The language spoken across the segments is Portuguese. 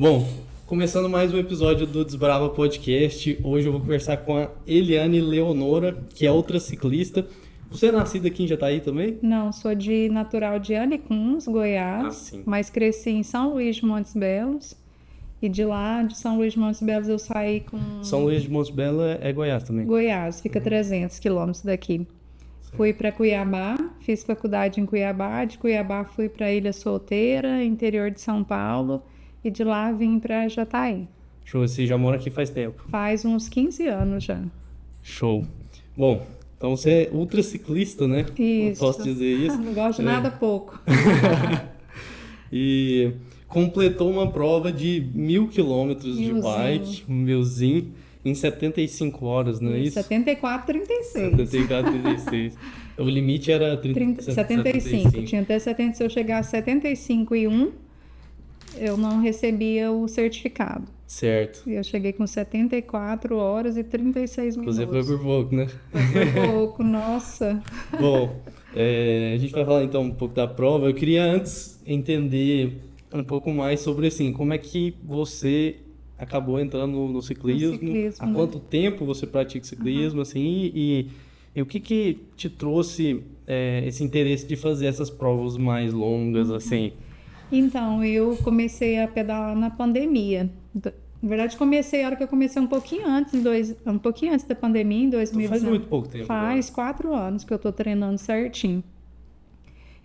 Bom, começando mais um episódio do Desbrava Podcast. Hoje eu vou conversar com a Eliane Leonora, que é outra ciclista. Você é nascida aqui em Jataí também? Não, sou natural de Aricuns, Goiás, sim. mas cresci em São Luís de Montes Belos. E de lá, de São Luís de Montes Belos, eu saí com... São Luís de Montes Belos é Goiás também? Goiás, fica 300 quilômetros daqui. Fui para Cuiabá, fiz faculdade em Cuiabá. De Cuiabá fui para Ilha Solteira, interior de São Paulo. E de lá vim para Jataí. Show, você já mora aqui faz tempo? Faz uns 15 anos já. Show. Bom, então você é ultra ciclista, né? Isso. Posso dizer isso? Não gosto de nada pouco. E completou uma prova de 1.000 quilômetros de bike, milzinho, em 75 horas, não é isso? 74,36. 74,36. O limite era 75. Tinha até 70. Se eu chegar a 75,1, eu não recebia o certificado. Certo. E eu cheguei com 74 horas e 36 minutos. Você foi por pouco, né? Foi por pouco, nossa. Bom, a gente vai falar então um pouco da prova. Eu queria antes entender um pouco mais sobre assim, como é que você acabou entrando no ciclismo, há quanto tempo você pratica ciclismo, assim, e o que te trouxe esse interesse de fazer essas provas mais longas, assim? Então, eu comecei a pedalar na pandemia. Na verdade, comecei a hora que eu comecei um pouquinho antes da pandemia, em 2019. Faz muito pouco tempo. Faz 4 anos que eu tô treinando certinho.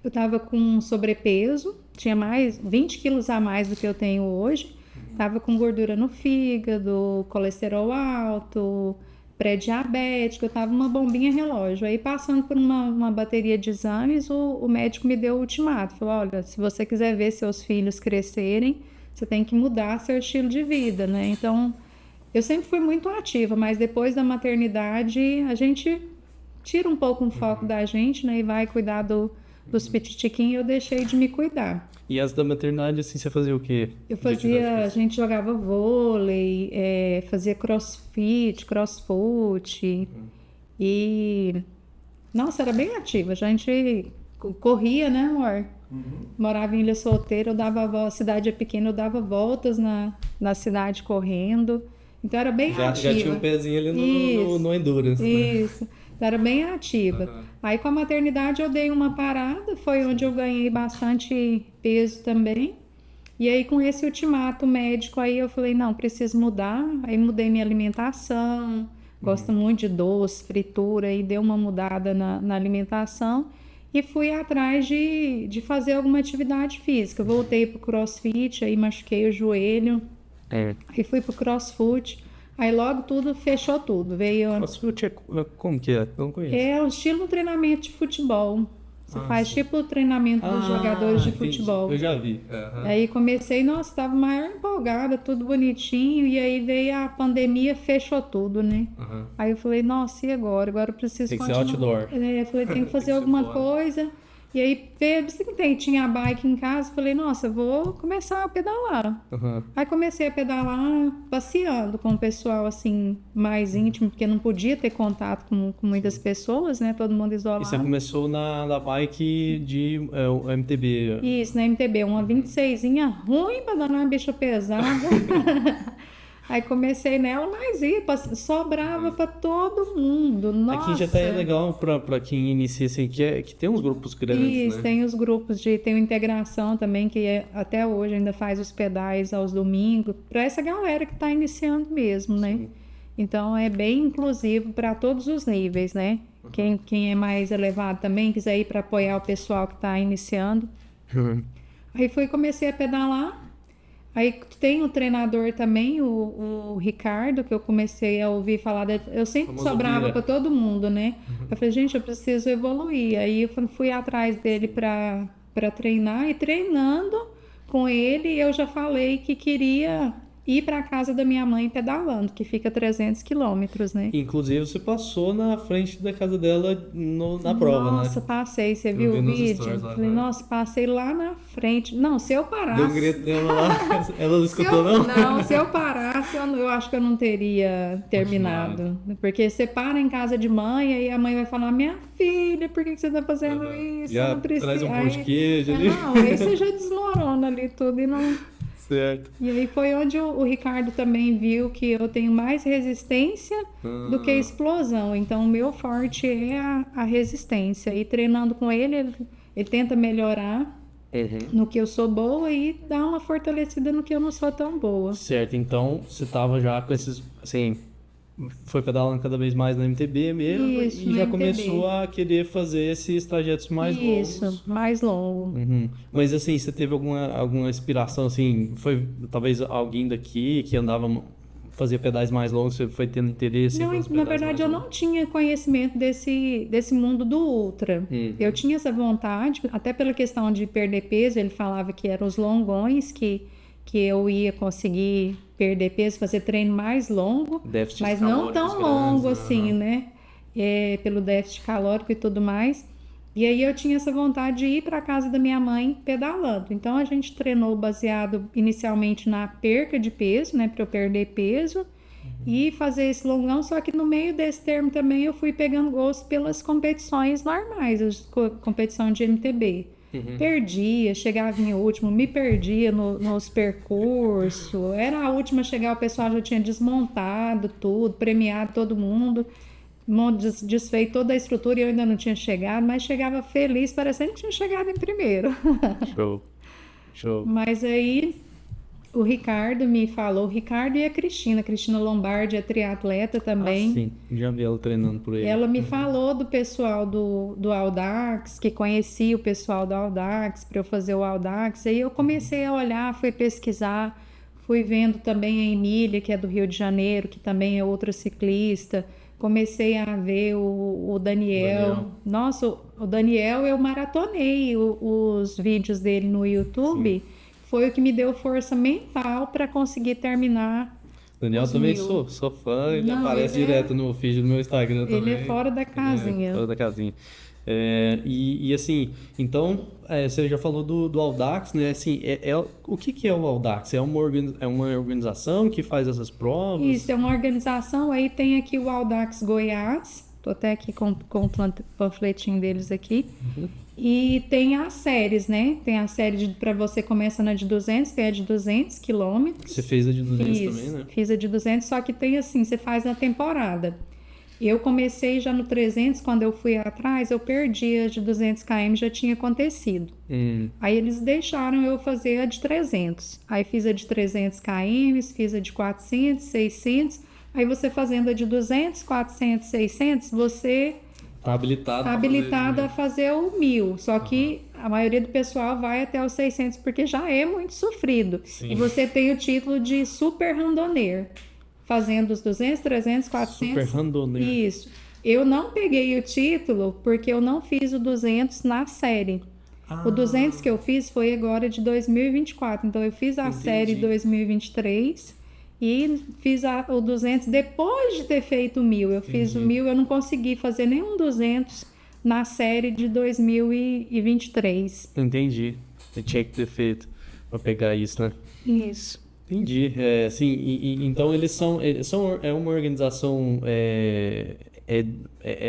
Eu tava com sobrepeso, tinha 20 quilos a mais do que eu tenho hoje. Tava com gordura no fígado, colesterol alto, pré-diabético, eu tava uma bombinha relógio. Aí, passando por uma bateria de exames, o médico me deu o ultimato. Falou, olha, se você quiser ver seus filhos crescerem, você tem que mudar seu estilo de vida, né? Então, eu sempre fui muito ativa, mas depois da maternidade, a gente tira um pouco o foco da gente, né? E vai cuidar dos petitiquinhos, eu deixei de me cuidar. E as da maternidade, assim, você fazia o quê? A gente jogava vôlei, fazia crossfoot. E, nossa, era bem ativa. A gente corria, né, amor? Morava em Ilha Solteira, a cidade é pequena, eu dava voltas na cidade correndo. Então era bem ativa. Já tinha um pezinho ali no Endurance, né? Isso. Então, era bem ativa. Aí com a maternidade eu dei uma parada, foi onde eu ganhei bastante peso também. E aí com esse ultimato médico aí eu falei, não, preciso mudar. Aí mudei minha alimentação, gosto muito de doce, fritura, e dei uma mudada na alimentação. E fui atrás de fazer alguma atividade física. Eu voltei pro crossfit, aí machuquei o joelho. Aí fui pro crossfoot. Aí logo fechou tudo. CrossFit como que é? Eu não conheço. É o estilo treinamento de futebol. Você faz tipo o treinamento dos jogadores de futebol. Eu já vi. Aí comecei, nossa, estava maior empolgada, tudo bonitinho. E aí veio a pandemia, fechou tudo, né? Aí eu falei, nossa, e agora? Agora eu preciso continuar. Tem que ser outdoor. Eu falei, tem que fazer alguma coisa. E aí, tinha a bike em casa, falei, nossa, vou começar a pedalar. Aí comecei a pedalar passeando com o pessoal, assim, mais íntimo, porque não podia ter contato com muitas pessoas, né? Todo mundo isolado. E você começou na bike de MTB? Isso, na MTB, uma 26zinha ruim pra dar uma bicha pesada. Aí comecei nela, mas sobrava pra todo mundo. Nossa. Aqui já tá legal pra quem inicia assim, que tem uns grupos grandes, Isso, né? tem os grupos tem o Integração também, que até hoje ainda faz os pedais aos domingos, pra essa galera que tá iniciando mesmo, né? Sim. Então é bem inclusivo para todos os níveis, né? Quem é mais elevado também, quiser ir para apoiar o pessoal que tá iniciando. Aí comecei a pedalar. Aí tem o treinador também, o Ricardo, que eu comecei a ouvir falar. Eu sempre sobrava para todo mundo, né? Eu falei, gente, eu preciso evoluir. Aí eu fui atrás dele para treinar. E treinando com ele, eu já falei que queria ir para a casa da minha mãe pedalando, que fica 300 quilômetros, né? Inclusive, você passou na frente da casa dela na prova, né? Nossa, passei. Você viu o vídeo? Falei, nossa, passei lá na frente. Não, se eu parasse... Deu um grito dela lá. Ela não escutou, não? Não, se eu parasse, eu acho que eu não teria terminado. Porque você para em casa de mãe, e a mãe vai falar, minha filha, por que você tá fazendo isso? Já não precisa. traz um pão de queijo ali. Não, aí você já desmorona ali tudo e não... Certo. E aí foi onde o Ricardo também viu que eu tenho mais resistência do que explosão. Então, o meu forte é a resistência. E treinando com ele tenta melhorar no que eu sou boa e dar uma fortalecida no que eu não sou tão boa. Certo, então você tava já com esses, assim, foi pedalando cada vez mais na MTB mesmo. Isso, e já MTB. Começou a querer fazer esses trajetos mais longos. Isso, mais longo. Mas assim, você teve alguma inspiração, assim, foi talvez alguém daqui que fazia pedais mais longos, você foi tendo interesse? Não, na verdade eu não tinha conhecimento desse mundo do ultra. Eu tinha essa vontade, até pela questão de perder peso, ele falava que eram os longões que eu ia conseguir perder peso, fazer treino mais longo, mas não tão longo assim, né? Pelo déficit calórico e tudo mais. E aí eu tinha essa vontade de ir para a casa da minha mãe pedalando. Então a gente treinou baseado inicialmente na perca de peso, né, para eu perder peso e fazer esse longão. Só que no meio desse termo também eu fui pegando gosto pelas competições normais, competição de MTB. Perdia, chegava em último, me perdia nos percursos. Era a última a chegar, o pessoal já tinha desmontado tudo, premiado todo mundo. Desfeito toda a estrutura e eu ainda não tinha chegado, mas chegava feliz, parecendo que tinha chegado em primeiro. Show. Mas aí o Ricardo me falou, o Ricardo e a Cristina Lombardi é triatleta também. Sim, já vi ela treinando por aí. Ela me falou do pessoal do Audax, que conhecia o pessoal do Audax, para eu fazer o Audax. Aí eu comecei a olhar, fui pesquisar, fui vendo também a Emília, que é do Rio de Janeiro, que também é outra ciclista. Comecei a ver o Daniel. Nossa, o Daniel, eu maratonei os vídeos dele no YouTube. Sim. Foi o que me deu força mental para conseguir terminar. Daniel também sou fã, ele aparece direto no feed do meu Instagram também. Ele é fora da casinha. Fora da casinha. E assim, então, você já falou do Audax, né? Assim, o que é o Audax? É uma organização que faz essas provas? Isso, é uma organização. Aí tem aqui o Audax Goiás, tô até aqui com o panfletinho deles aqui. E tem as séries, né? Tem a série para você começa na de 200, tem a de 200 quilômetros. Você fez a de 200 também, né? Fiz a de 200, só que tem assim, você faz na temporada. Eu comecei já no 300, quando eu fui atrás, eu perdi a de 200 km, já tinha acontecido. Aí eles deixaram eu fazer a de 300. Aí fiz a de 300 km, fiz a de 400, 600. Aí você fazendo a de 200, 400, 600, você tá habilitado a fazer o 1000. Só que a maioria do pessoal vai até os 600 porque já é muito sofrido. Sim. E você tem o título de super randonneur. Fazendo os 200, 300, 400. Super randonneur. Isso. Eu não peguei o título porque eu não fiz o 200 na série. O 200 que eu fiz foi agora de 2024. Então, eu fiz a série 2023 e fiz o 200 depois de ter feito o 1000. Eu fiz o 1000, eu não consegui fazer nenhum 200 na série de 2023. Entendi. Você tinha que ter feito para pegar isso, né? Isso. Entendi. Então eles é uma organização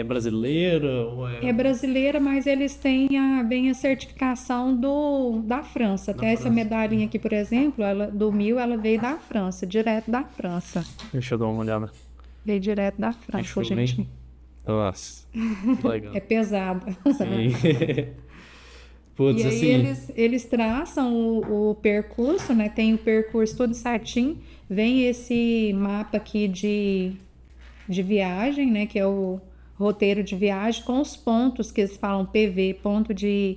brasileira? Ou é brasileira, mas eles têm bem a certificação da França. Até essa medalhinha aqui, por exemplo, do 1000, ela veio da França, direto da França. Deixa eu dar uma olhada. Veio direto da França, gente. Nossa, legal. É pesada. Sim. Putz, e aí assim... eles traçam o percurso, né? Tem o percurso todo certinho. Vem esse mapa aqui de viagem, né? Que é o roteiro de viagem com os pontos que eles falam PV, ponto de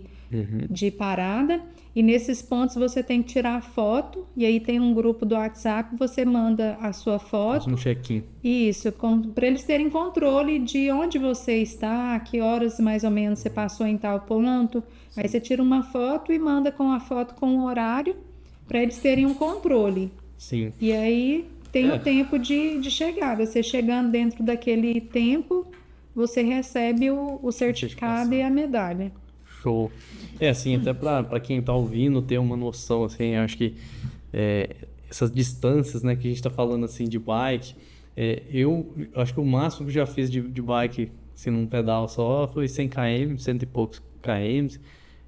parada. E nesses pontos você tem que tirar foto. E aí tem um grupo do WhatsApp, você manda a sua foto. Faz um check-in. Isso, para eles terem controle de onde você está, que horas mais ou menos você passou em tal ponto. Aí você tira uma foto e manda com a foto com o horário para eles terem um controle. Sim. E aí tem o tempo de chegada. Você chegando dentro daquele tempo, você recebe o certificado e a medalha. Show. Assim, até para quem tá ouvindo ter uma noção, assim, eu acho que essas distâncias, né, que a gente tá falando, assim, de bike, eu acho que o máximo que eu já fiz de bike, assim, num pedal só, foi 100 km, cento e poucos km.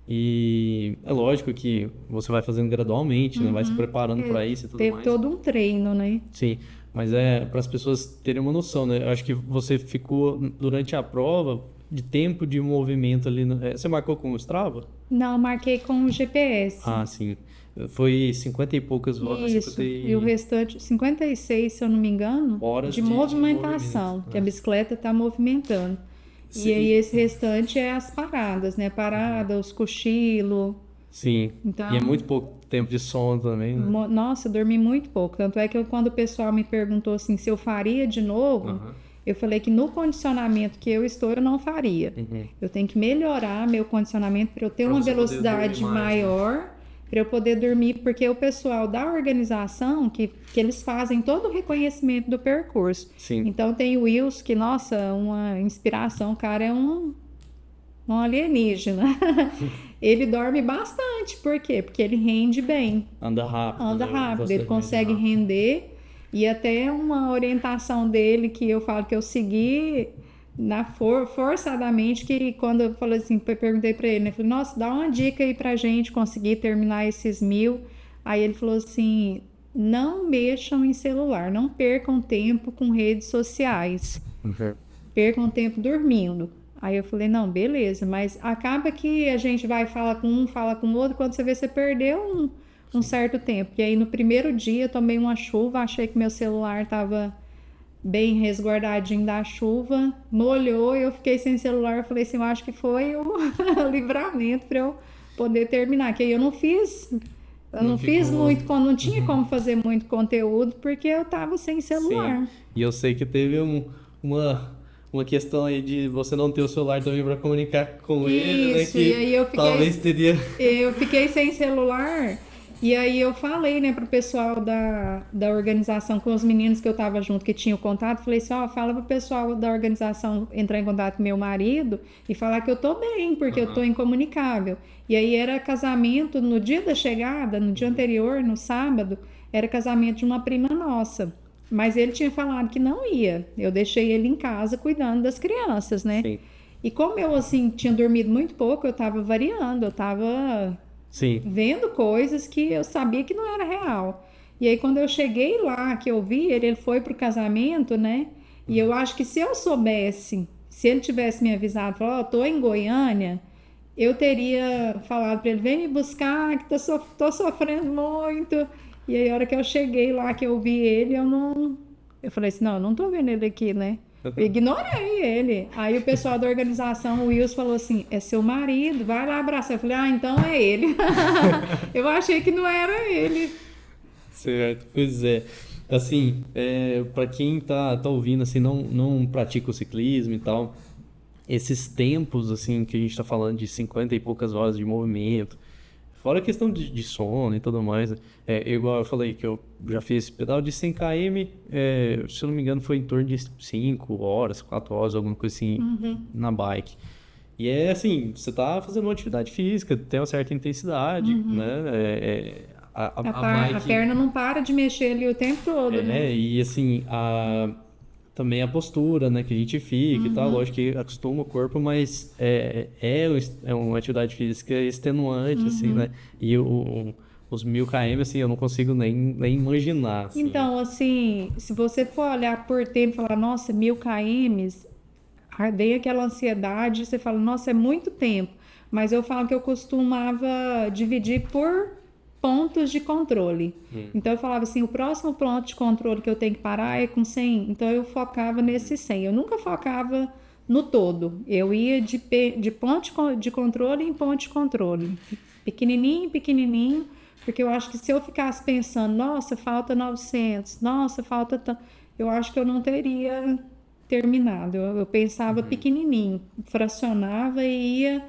E é lógico que você vai fazendo gradualmente, né? Vai se preparando para isso e tudo Teve mais. todo um treino, né? Sim, mas é para as pessoas terem uma noção, né? Eu acho que você ficou durante a prova de tempo de movimento ali. Você marcou com o Strava? Não, marquei com o GPS. Ah, sim. Foi 50 e poucas horas, Isso. E o restante, 56, se eu não me engano, horas de de movimentação, movimento, que a bicicleta está movimentando. Sim. E aí esse restante é as paradas, né? Parada, os cochilos. Sim. Então, E é muito pouco tempo de sono também, né? Nossa, eu dormi muito pouco. Tanto é que quando o pessoal me perguntou assim se eu faria de novo, eu falei que no condicionamento que eu estou, eu não faria. Eu tenho que melhorar meu condicionamento para eu ter uma velocidade maior, para eu poder dormir, porque o pessoal da organização, que eles fazem todo o reconhecimento do percurso. Sim. Então tem o Wilson, que, nossa, uma inspiração, o cara é um alienígena. Ele dorme bastante, por quê? Porque ele rende bem. Anda rápido. Anda rápido, ele consegue render. E até uma orientação dele que eu falo que eu segui forçadamente, que quando eu falei assim, perguntei para ele, né? Falei, nossa, dá uma dica aí pra gente conseguir terminar esses 1000. Aí ele falou assim, não mexam em celular, não percam tempo com redes sociais. Percam tempo dormindo. Aí eu falei, não, beleza, mas acaba que a gente vai falar com um, fala com o outro, quando você vê, você perdeu um certo tempo. E aí no primeiro dia eu tomei uma chuva, achei que meu celular estava bem resguardadinho da chuva, molhou, eu fiquei sem celular, eu falei assim, eu acho que foi o livramento para eu poder terminar, que aí eu não fiz muito, não tinha como fazer muito conteúdo, porque eu estava sem celular. Sim. E eu sei que teve uma questão aí de você não ter o celular também para comunicar com ele, né? Que e aí talvez teria... Eu fiquei sem celular, e aí eu falei, né, pro pessoal da organização, com os meninos que eu tava junto, que tinham contato, falei assim, fala pro pessoal da organização entrar em contato com meu marido e falar que eu tô bem, porque eu tô incomunicável. E aí era casamento, no dia da chegada, no dia anterior, no sábado, era casamento de uma prima nossa. Mas ele tinha falado que não ia. Eu deixei ele em casa cuidando das crianças, né? Sim. E como eu, assim, tinha dormido muito pouco, eu tava variando, eu tava vendo coisas que eu sabia que não era real. E aí, quando eu cheguei lá, que eu vi ele foi pro casamento, né? E eu acho que se eu soubesse, se ele tivesse me avisado, falou, tô em Goiânia, eu teria falado para ele, vem me buscar, que tô sofrendo muito. E aí, a hora que eu cheguei lá, que eu vi ele, eu falei assim, não, eu não tô vendo ele aqui, né? Eu ignorei ele. Aí o pessoal da organização, o Wilson, falou assim, é seu marido, vai lá abraçar. Eu falei, então é ele. Eu achei que não era ele. Certo, pois é. Assim, para quem tá ouvindo, assim, não pratica o ciclismo e tal, esses tempos, assim, que a gente tá falando de 50 e poucas horas de movimento, fora a questão de sono e tudo mais, igual eu falei que eu já fiz pedal de 100 km, se eu não me engano foi em torno de 5 horas, 4 horas, alguma coisa assim, na bike. E assim, você tá fazendo uma atividade física, tem uma certa intensidade, né? A perna não para de mexer ali o tempo todo, né? E assim, também a postura, né, que a gente fica e tal, lógico que acostuma o corpo, mas é uma atividade física extenuante, assim, né? E os 1000 km, assim, eu não consigo nem imaginar. Assim. Então, assim, se você for olhar por tempo e falar, nossa, 1000 km, vem aquela ansiedade, você fala, nossa, é muito tempo. Mas eu falo que eu costumava dividir por pontos de controle. Então eu falava assim, o próximo ponto de controle que eu tenho que parar é com 100. Então eu focava nesse 100. Eu nunca focava no todo. Eu ia de ponto de controle em ponto de controle. Pequenininho, pequenininho. Porque eu acho que se eu ficasse pensando, nossa, falta 900, nossa, falta tanto, eu acho que eu não teria terminado. Eu pensava pequenininho, fracionava e ia,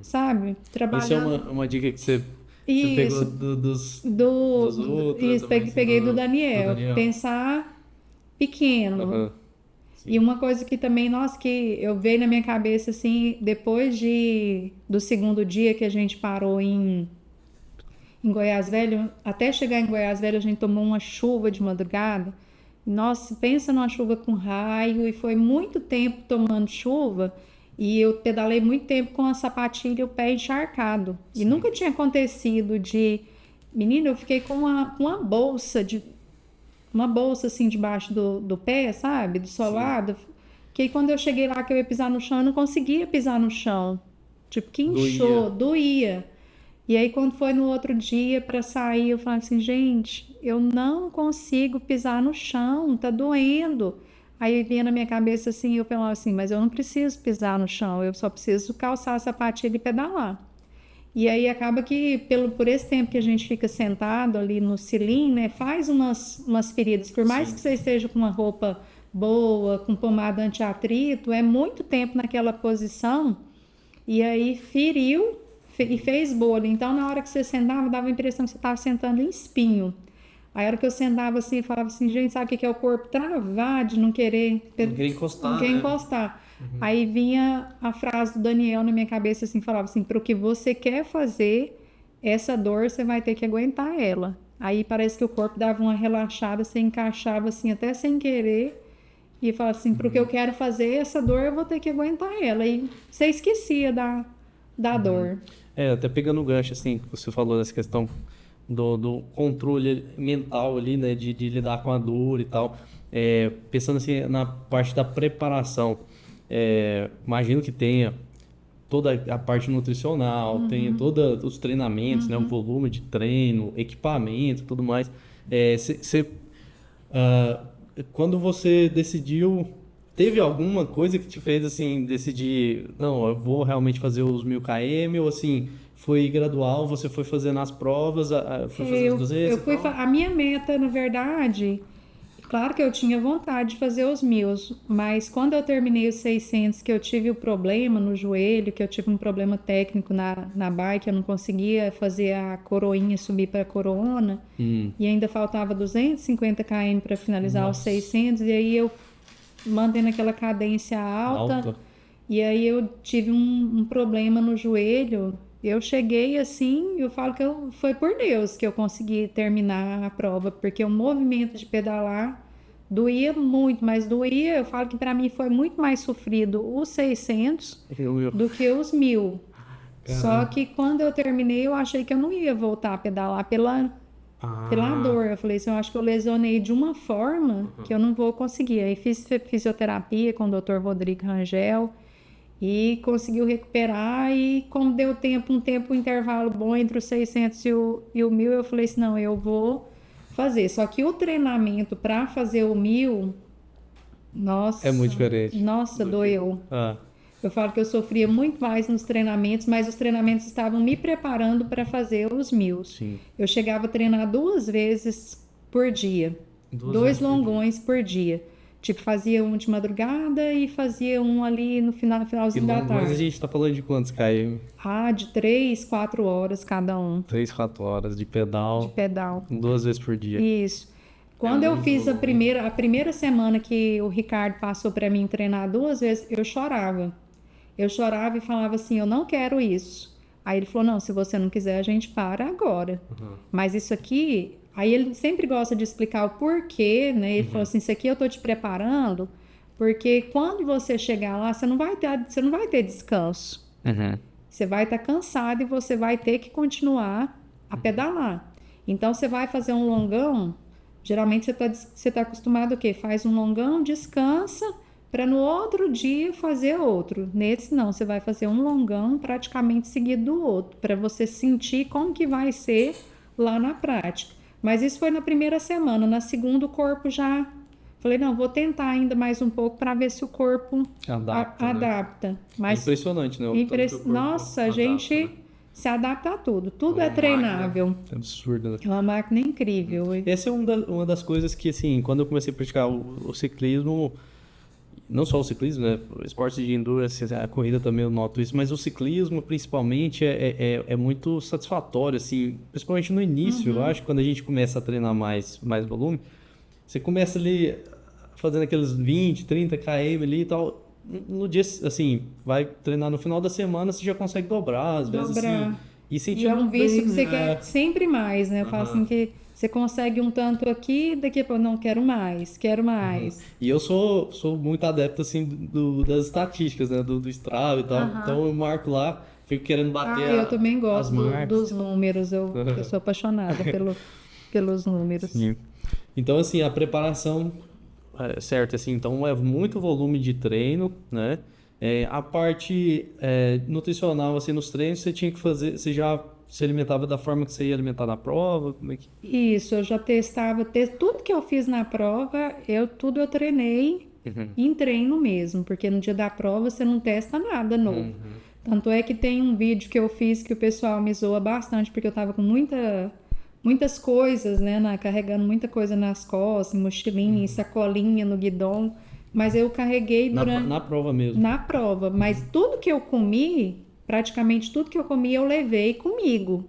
sabe, trabalhando. Isso é uma dica que você pegou dos outros? Isso, peguei do Daniel. Pensar pequeno. E uma coisa que também, nossa, que eu veio na minha cabeça, assim, depois do segundo dia que a gente parou em Goiás Velho, até chegar em Goiás Velho, a gente tomou uma chuva de madrugada. Nossa, pensa numa chuva com raio, e foi muito tempo tomando chuva. E eu pedalei muito tempo com a sapatilha e o pé encharcado. Sim. E nunca tinha acontecido de... Menina, eu fiquei com uma bolsa assim debaixo do pé, sabe? Do solado. Sim. Que aí quando eu cheguei lá que eu ia pisar no chão, eu não conseguia pisar no chão. Tipo, que inchou, doía. E aí quando foi no outro dia para sair, eu falei assim, gente, eu não consigo pisar no chão, tá doendo. Aí vinha na minha cabeça assim, eu falava assim, mas eu não preciso pisar no chão, eu só preciso calçar a sapatilha e pedalar. E aí acaba que, por esse tempo que a gente fica sentado ali no cilim, né, faz umas feridas. Por mais Sim. que você esteja com uma roupa boa, com pomada anti-atrito, é muito tempo naquela posição, e aí feriu e fez bolha. Então, na hora que você sentava, dava a impressão que você estava sentando em espinho. Aí, a hora que eu sentava assim, falava assim, gente, sabe o que é o corpo travar de não querer encostar? Não querer encostar. Uhum. Aí vinha a frase do Daniel na minha cabeça, assim, falava assim, para o que você quer fazer, essa dor você vai ter que aguentar ela. Aí parece que o corpo dava uma relaxada, você encaixava assim, até sem querer, e falava assim, para o que eu quero fazer, essa dor eu vou ter que aguentar ela. E você esquecia da dor. Até pegando o gancho, assim, que você falou dessa questão do controle mental ali, né, de lidar com a dor e tal. Pensando assim na parte da preparação, imagino que tenha toda a parte nutricional, tenha todos os treinamentos, né, o volume de treino, equipamento, tudo mais. Quando você decidiu, teve alguma coisa que te fez assim decidir, não, eu vou realmente fazer os 1000 km, ou assim, foi gradual, você foi fazendo as provas, foi fazer os 200? A minha meta, na verdade, claro que eu tinha vontade de fazer os 1000, mas quando eu terminei os 600, que eu tive o problema no joelho, que eu tive um problema técnico na bike, eu não conseguia fazer a coroinha subir para a coroona, e ainda faltava 250 km para finalizar os 600, e aí eu mantendo aquela cadência alta. E aí eu tive um problema no joelho. Eu cheguei assim, eu falo que foi por Deus que eu consegui terminar a prova, porque o movimento de pedalar doía muito, mas doía, eu falo que para mim foi muito mais sofrido os 600 do que os 1000. Caramba. Só que quando eu terminei, eu achei que eu não ia voltar a pedalar pela dor. Eu falei assim, eu acho que eu lesionei de uma forma que eu não vou conseguir. Aí fiz fisioterapia com o Dr. Rodrigo Rangel e conseguiu recuperar, e como deu um intervalo bom entre os 600 e o 1000, eu falei assim, não, eu vou fazer. Só que o treinamento para fazer o 1000, nossa... É muito diferente. Nossa, doeu. Eu falo que eu sofria muito mais nos treinamentos, mas os treinamentos estavam me preparando para fazer os 1000. Sim. Eu chegava a treinar 2 vezes por dia. 2 longões por dia. Tipo, fazia um de madrugada e fazia um ali no finalzinho da tarde. Mas a gente tá falando de quantos km? De 3, 4 horas cada um. 3, 4 horas de pedal. 2 vezes por dia. Isso. Quando eu fiz a primeira semana que o Ricardo passou para mim treinar 2 vezes, eu chorava. Eu chorava e falava assim, eu não quero isso. Aí ele falou, não, se você não quiser, a gente para agora. Mas isso aqui... Aí ele sempre gosta de explicar o porquê, né? Ele falou assim, isso aqui eu tô te preparando, porque quando você chegar lá, você não vai ter descanso. Você vai estar cansado e você vai ter que continuar a pedalar. Então, você vai fazer um longão, geralmente você tá acostumado o quê? Faz um longão, descansa, para no outro dia fazer outro. Nesse não, você vai fazer um longão praticamente seguido do outro, para você sentir como que vai ser lá na prática. Mas isso foi na primeira semana. Na segunda, o corpo já... Falei, não, vou tentar ainda mais um pouco para ver se o corpo adapta. Né? Mas é impressionante, né? Nossa, a gente se adapta a tudo. Tudo é treinável. Máquina. É absurdo, né? É uma máquina incrível. Essa é uma das coisas que, assim, quando eu comecei a praticar o ciclismo... Não só o ciclismo, né? O esporte de endurance, a corrida também eu noto isso, mas o ciclismo, principalmente, é muito satisfatório, assim, principalmente no início, eu acho, quando a gente começa a treinar mais volume, você começa ali fazendo aqueles 20, 30 km ali e tal, no dia, assim, vai treinar no final da semana, você já consegue dobrar, às vezes, assim, e é um vício que você quer sempre mais, né? Eu falo assim que Você consegue um tanto aqui, daqui a pouco, não, quero mais, quero mais. E eu sou muito adepto, assim, das estatísticas, né? Do Strava e tal. Então eu marco lá, fico querendo bater Eu também as gosto marcas. dos números, eu sou apaixonada pelos números. Sim. Então, assim, a preparação, certo, assim, então é muito volume de treino, né? A parte nutricional, assim, nos treinos, você tinha que fazer, você já se alimentava da forma que você ia alimentar na prova? Como é que... Isso, eu já testava, tudo que eu fiz na prova, tudo eu treinei em treino mesmo, porque no dia da prova você não testa nada novo. Tanto é que tem um vídeo que eu fiz que o pessoal me zoa bastante, porque eu tava com muitas coisas, né, carregando muita coisa nas costas, mochilinha, sacolinha no guidão, mas eu carreguei Na prova mesmo? Na prova, mas tudo que eu comi, praticamente tudo que eu comi eu levei comigo.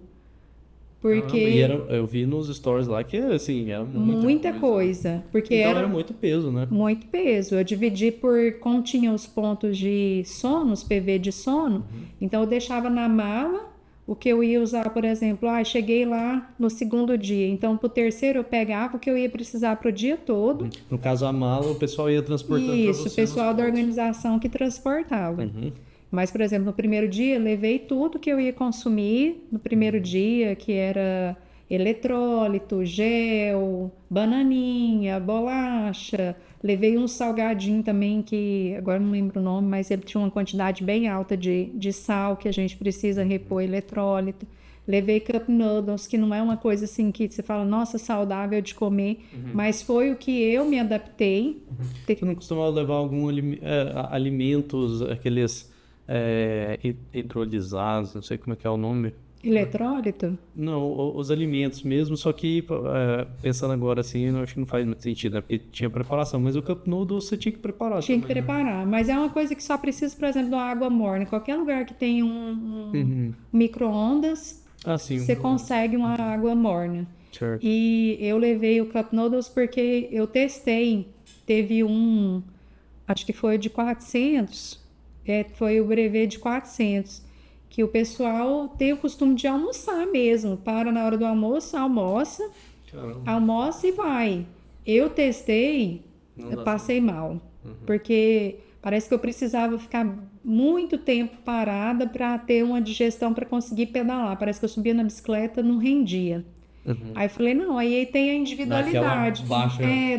Porque eu vi nos stories lá que, assim, era muita coisa. Porque então era muito peso, né? Muito peso. Eu dividi como tinha os pontos de sono, os PV de sono, então eu deixava na mala o que eu ia usar, por exemplo, cheguei lá no segundo dia, então pro terceiro eu pegava o que eu ia precisar pro dia todo. No caso, a mala, o pessoal ia transportando para você. Isso, o pessoal da organização que transportava. Mas, por exemplo, no primeiro dia, eu levei tudo que eu ia consumir no primeiro dia, que era eletrólito, gel, bananinha, bolacha. Levei um salgadinho também, que agora não lembro o nome, mas ele tinha uma quantidade bem alta de sal, que a gente precisa repor eletrólito. Levei cup noodles, que não é uma coisa assim que você fala, nossa, saudável de comer, mas foi o que eu me adaptei. Você não costumava levar algum alimentos, aqueles hidrolisados, não sei como é que é o nome. Eletrólito? Não, os alimentos mesmo, só que pensando agora assim, eu acho que não faz muito sentido, né? Porque tinha preparação, mas o cup noodle você tinha que preparar. Tinha que também, preparar, mas é uma coisa que só precisa, por exemplo, de uma água morna. Qualquer lugar que tenha um micro-ondas, você consegue uma água morna. Certo. E eu levei o cup noodles porque eu testei. Teve acho que foi de 400, foi o brevet de 400, que o pessoal tem o costume de almoçar mesmo. Para na hora do almoço, almoça e vai. Eu testei, eu passei mal, porque parece que eu precisava ficar muito tempo parada para ter uma digestão para conseguir pedalar. Parece que eu subia na bicicleta, não rendia. Aí eu falei, não, aí tem a individualidade.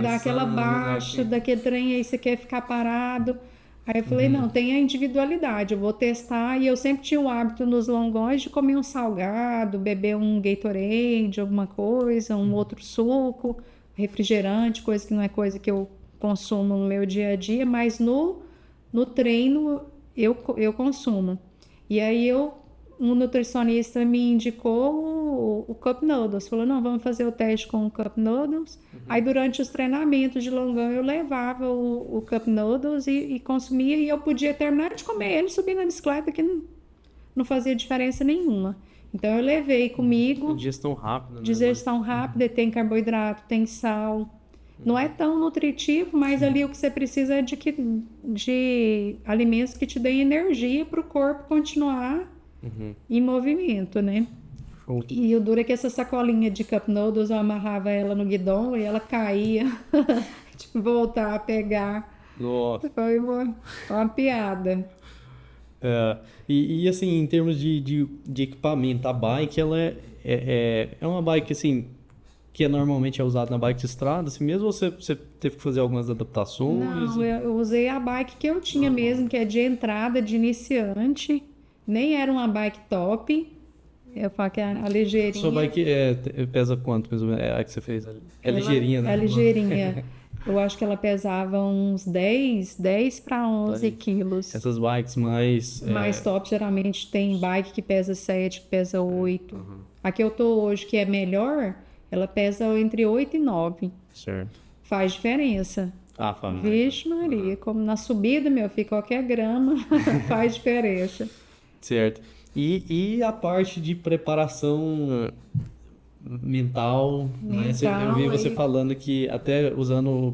Dá aquela baixa, daquele trem, aí você quer ficar parado. Aí eu falei, não, tem a individualidade, eu vou testar. E eu sempre tinha o hábito nos longões de comer um salgado, beber um Gatorade, alguma coisa, um outro suco, refrigerante, coisa que não é coisa que eu consumo no meu dia a dia, mas no treino eu consumo. E aí um nutricionista me indicou o Cup Noodles, falou, não, vamos fazer o teste com o Cup Noodles. Aí durante os treinamentos de longão eu levava o Cup Noodles e consumia, e eu podia terminar de comer ele, subir na bicicleta, que não fazia diferença nenhuma. Então eu levei comigo. Digestão rápida, né? Digestão rápida, tem carboidrato, tem sal. Não é tão nutritivo, mas ali o que você precisa é de alimentos que te deem energia para o corpo continuar em movimento, né? E o duro é que essa sacolinha de cup noodles, eu amarrava ela no guidão e ela caía. Tipo, voltar a pegar. Nossa. Foi uma piada. E assim, em termos de equipamento, a bike, ela é uma bike assim, que normalmente é usada na bike de estrada, assim mesmo, ou você teve que fazer algumas adaptações? Não, eu usei a bike que eu tinha mesmo, que é de entrada, de iniciante. Nem era uma bike top. Eu falo que a ligeirinha. Sua bike pesa quanto, mais ou menos? A que você fez? Ligeirinha, né? É ligeirinha. Eu acho que ela pesava uns 10 para 11 quilos. Essas bikes mais top, geralmente tem bike que pesa 7, que pesa 8. A que eu tô hoje, que é melhor, ela pesa entre 8 e 9. Certo. Faz diferença. Faz. Vixe Maria, como na subida, meu filho, qualquer grama faz diferença. Certo. E a parte de preparação mental, né? Eu vi você falando que até usando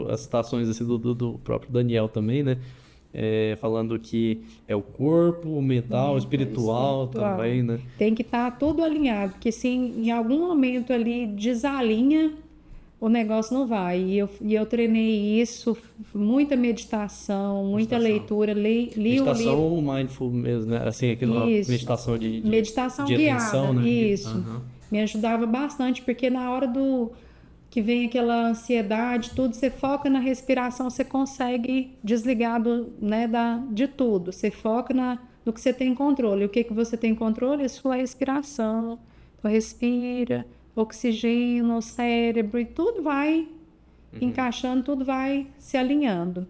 as citações assim, do próprio Daniel também, né? falando que é o corpo, o mental, o espiritual também, né? Tem que estar tudo alinhado, porque se em algum momento ali desalinha, o negócio não vai. E eu treinei isso, muita meditação, muita leitura, li meditação o livro. ou mindful mesmo, né? Assim, aquela meditação de meditação de guiada, atenção, né? isso. Uhum. Me ajudava bastante, porque na hora que vem aquela ansiedade, tudo, você foca na respiração, você consegue desligar de tudo. Você foca no que você tem controle. O que você tem controle? É sua respiração. Então, respira, oxigênio no cérebro, e tudo vai encaixando, tudo vai se alinhando.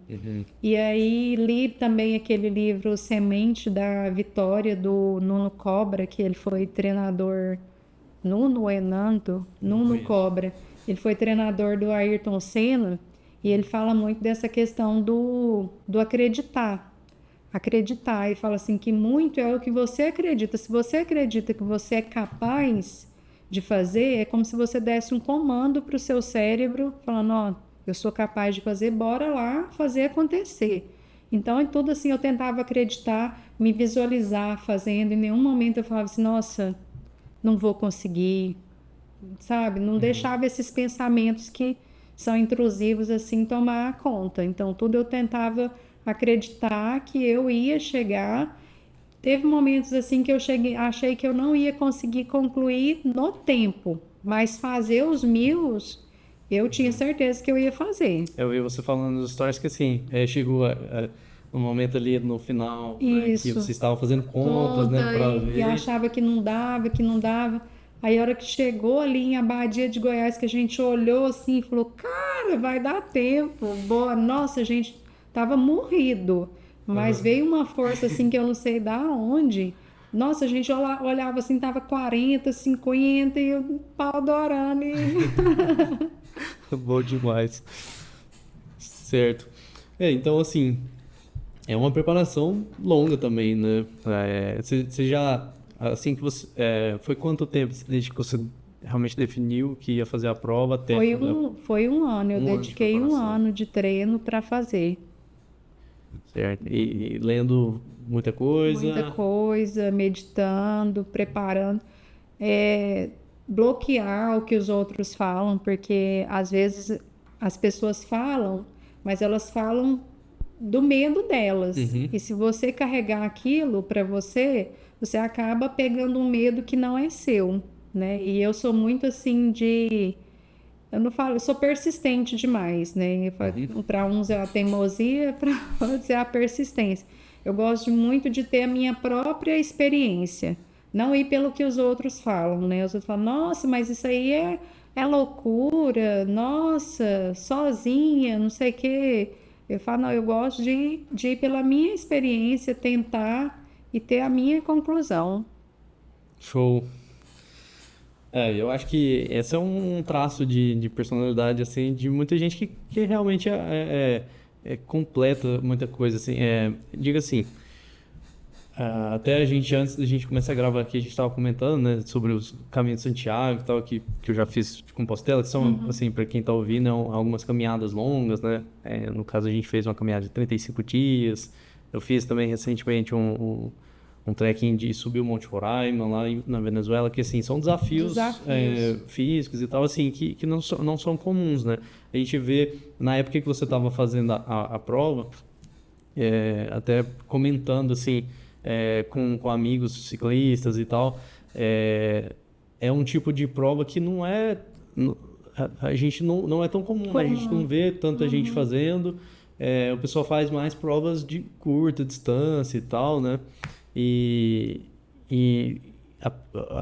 E aí li também aquele livro Semente da Vitória, do Nuno Cobra, que ele foi treinador. Nuno Cobra. Ele foi treinador do Ayrton Senna, e ele fala muito dessa questão do acreditar. Acreditar. Ele fala assim que muito é o que você acredita. Se você acredita que você é capaz de fazer, é como se você desse um comando para o seu cérebro, falando, ó, eu sou capaz de fazer, bora lá fazer acontecer. Então, em tudo assim, eu tentava acreditar, me visualizar fazendo. Em nenhum momento eu falava assim, nossa, não vou conseguir, sabe? Não deixava esses pensamentos que são intrusivos assim tomar conta. Então, tudo eu tentava acreditar que eu ia chegar. Teve momentos assim que achei que eu não ia conseguir concluir no tempo, mas fazer os 1000, eu tinha certeza que eu ia fazer. Eu vi você falando nas histórias que assim, chegou um momento ali no final, né, que vocês estavam fazendo contas, né, para ver. E achava que não dava. Aí a hora que chegou ali em Abadia de Goiás, que a gente olhou assim e falou, cara, vai dar tempo. Boa. Nossa, a gente tava morrido. Mas veio uma força assim que eu não sei da onde. Nossa, a gente olhava assim, tava 40, 50 e o pau dorando. Bom demais. Certo. Então assim, é uma preparação longa também, né? Você já, assim que você, foi quanto tempo desde que você realmente definiu que ia fazer a prova até? Foi um ano, eu dediquei um ano de treino para fazer. Certo. E lendo muita coisa? Muita coisa, meditando, preparando. Bloquear o que os outros falam, porque às vezes as pessoas falam, mas elas falam do medo delas. E se você carregar aquilo para você, você acaba pegando um medo que não é seu, né? E eu sou muito assim eu não falo, eu sou persistente demais, né? Para uns é a teimosia, para outros é a persistência. Eu gosto muito de ter a minha própria experiência, não ir pelo que os outros falam, né? Os outros falam, nossa, mas isso aí é loucura, nossa, sozinha, não sei o quê. Eu falo, não, eu gosto de ir pela minha experiência, tentar e ter a minha conclusão. Show. Eu acho que esse é um traço de personalidade, assim, de muita gente que realmente completa muita coisa, assim. Diga assim, até antes da gente começar a gravar aqui, a gente estava comentando, né, sobre os caminhos de Santiago e tal, que eu já fiz de Compostela, que são, assim, para quem está ouvindo, algumas caminhadas longas, né? No caso, a gente fez uma caminhada de 35 dias. Eu fiz também recentemente um trekking de subir o Monte Roraima lá na Venezuela, que assim, são desafios. Físicos e tal, assim, que não são comuns, né? A gente vê, na época que você estava fazendo a prova, até comentando, assim, com amigos ciclistas e tal, é um tipo de prova que não é... A gente não é tão comum, né? A gente não vê tanta gente fazendo. O pessoal faz mais provas de curta distância e tal, né? E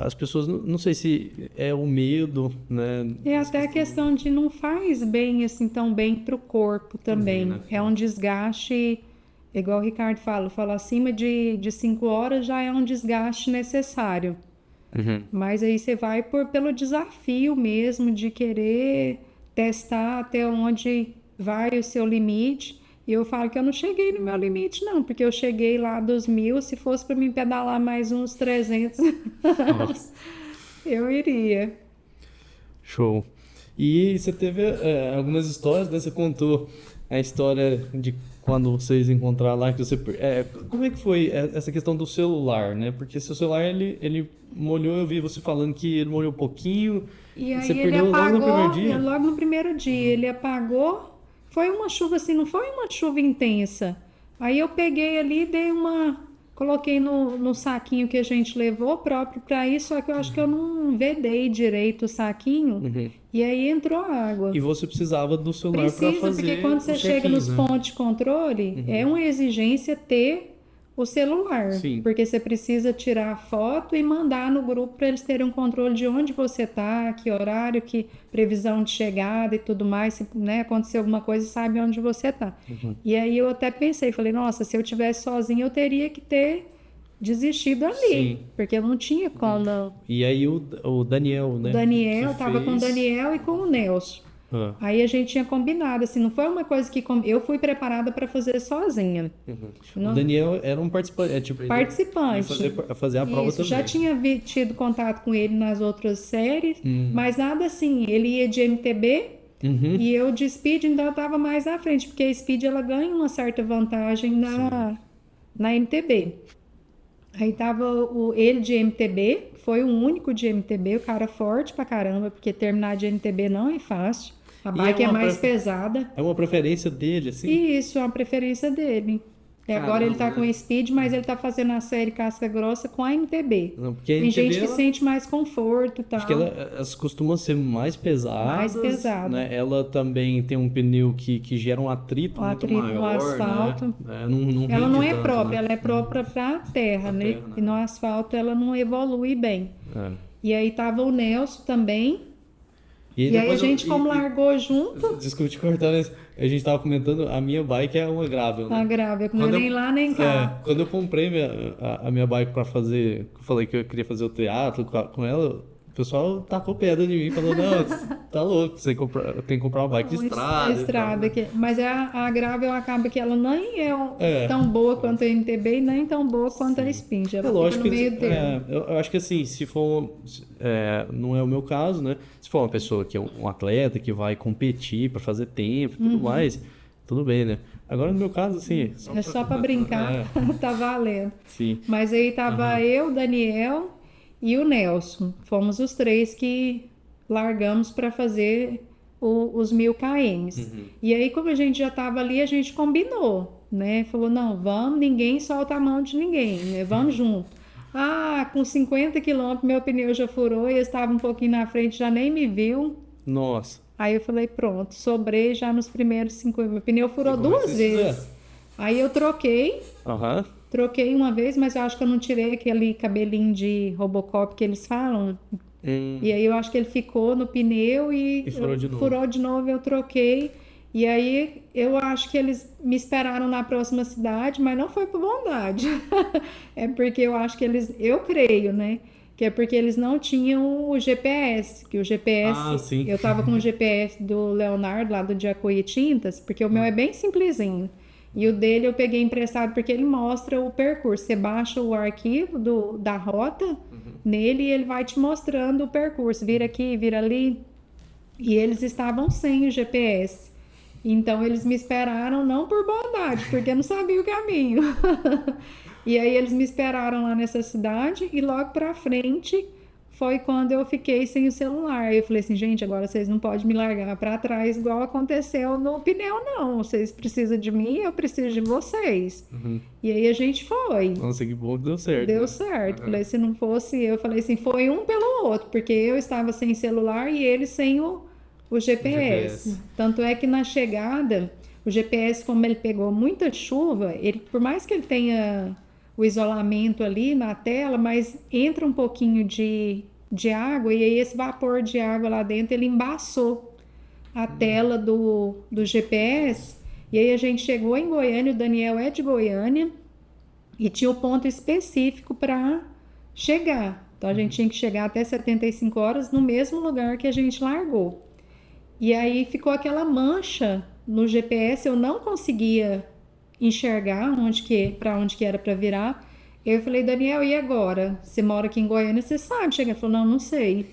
as pessoas, não sei se é o medo, né? É até a questão de não faz bem assim tão bem para o corpo também. Né? É um desgaste, igual o Ricardo fala acima de 5 horas já é um desgaste necessário. Mas aí você vai pelo desafio mesmo de querer testar até onde vai o seu limite. E eu falo que eu não cheguei no meu limite, não, porque eu cheguei lá dos 1000, se fosse para mim pedalar mais uns 300, eu iria. Show. E você teve algumas histórias, né? Você contou a história de quando vocês encontraram lá, que você... como é que foi essa questão do celular, né? Porque seu celular, ele molhou, eu vi você falando que ele molhou um pouquinho, E você aí ele perdeu logo no primeiro apagou, dia? logo no primeiro dia, ele apagou. Foi uma chuva assim, não foi uma chuva intensa. Aí eu peguei ali, coloquei no saquinho que a gente levou próprio para isso, só que eu acho que eu não vedei direito o saquinho. Uhum. E aí entrou água. E você precisava do celular para Precisa, porque fazer quando o você chega check-in, nos né? pontos de controle, é uma exigência ter o celular, Sim. porque você precisa tirar a foto e mandar no grupo para eles terem um controle de onde você está, que horário, que previsão de chegada e tudo mais, se né, acontecer alguma coisa, sabe onde você está. E aí eu até pensei, falei, nossa, se eu tivesse sozinha, eu teria que ter desistido ali, Sim. porque eu não tinha como. E aí o Daniel, né? O Daniel, que tava com o fez... Daniel e com o Nelson. Ah. Aí a gente tinha combinado, assim, não foi uma coisa que eu fui preparada para fazer sozinha. O Daniel era um participante, tipo, ele Participante. ia fazer a prova Isso, também. já tinha tido contato com ele nas outras séries, mas nada assim, ele ia de MTB e eu de Speed, então eu tava mais à frente, porque a Speed ela ganha uma certa vantagem na MTB. Aí tava ele de MTB, foi o único de MTB, o cara forte pra caramba, porque terminar de MTB não é fácil. A bike é mais pesada. É uma preferência dele, assim? Isso, é uma preferência dele. E agora ele tá com o Speed, mas ele tá fazendo a série Casca Grossa com a MTB. Não, porque a Tem MTB, gente que sente mais conforto e tal. acho que elas costumam ser mais pesadas. Mais pesado. Né? Ela também tem um pneu que gera um atrito muito maior, no asfalto. Né? Ela não rende é tanto, própria, né? ela é própria pra terra, né? terra, né? E no asfalto ela não evolui bem. É. E aí tava o Nelson também. E aí a depois gente, como largou junto, Desculpa te cortar, mas a gente tava comentando, a minha bike é uma Gravel, né? a grávida, não é nem lá nem cá. Quando eu comprei a minha bike pra fazer, eu falei que eu queria fazer o triatlo com ela, o pessoal tacou pedra em mim, falou, não, tá louco, você tem que comprar uma bike de estrada. Estrada mas a Gravel acaba que ela nem é tão boa quanto a MTB e nem tão boa quanto a Spin. Ela lógico fica no que meio termo. eu acho que assim, se for não é o meu caso, né? Se for uma pessoa que é um atleta que vai competir para fazer tempo e tudo mais, tudo bem, né? Agora no meu caso, assim, É só para brincar, tá valendo. Sim. Mas aí tava eu, Daniel e o Nelson. Fomos os três que largamos para fazer os 1000 km. E aí, como a gente já tava ali, a gente combinou, né? Falou, não, vamos, ninguém solta a mão de ninguém, né? Vamos junto. Ah, com 50 quilômetros, meu pneu já furou e eu estava um pouquinho na frente, já nem me viu. Nossa. Aí eu falei, pronto, sobrei já nos primeiros 50. Meu pneu furou 2 vezes. Aí eu troquei. Troquei uma vez, mas eu acho que eu não tirei aquele cabelinho de Robocop que eles falam. E aí eu acho que ele ficou no pneu e furou de novo, eu troquei. E aí eu acho que eles me esperaram na próxima cidade, mas não foi por bondade. É porque eu acho que eu creio, né? Que é porque eles não tinham o GPS, que o GPS, eu tava com o GPS do Leonardo lá do Jacuí Tintas, porque o meu é bem simplesinho. E o dele eu peguei emprestado porque ele mostra o percurso. Você baixa o arquivo da rota nele e ele vai te mostrando o percurso. Vira aqui, vira ali. E eles estavam sem o GPS. Então eles me esperaram não por bondade, porque eu não sabia o caminho. E aí eles me esperaram lá nessa cidade e logo pra frente foi quando eu fiquei sem o celular. Eu falei assim, gente, agora vocês não podem me largar para trás igual aconteceu no pneu, não. Vocês precisam de mim, eu preciso de vocês. E aí a gente foi. Nossa, que bom que deu certo. Deu certo. Falei, se não fosse eu, falei assim, foi um pelo outro, porque eu estava sem celular e ele sem o GPS. Tanto é que na chegada, o GPS, como ele pegou muita chuva, ele, por mais que ele tenha o isolamento ali na tela, mas entra um pouquinho de água e aí esse vapor de água lá dentro, ele embaçou a tela do GPS. E aí a gente chegou em Goiânia, o Daniel é de Goiânia, e tinha o ponto específico para chegar. Então a gente tinha que chegar até 75 horas no mesmo lugar que a gente largou. E aí ficou aquela mancha no GPS, eu não conseguia enxergar para onde que era para virar. Eu falei, Daniel, e agora? Você mora aqui em Goiânia, você sabe chegar? Ele falou, não sei.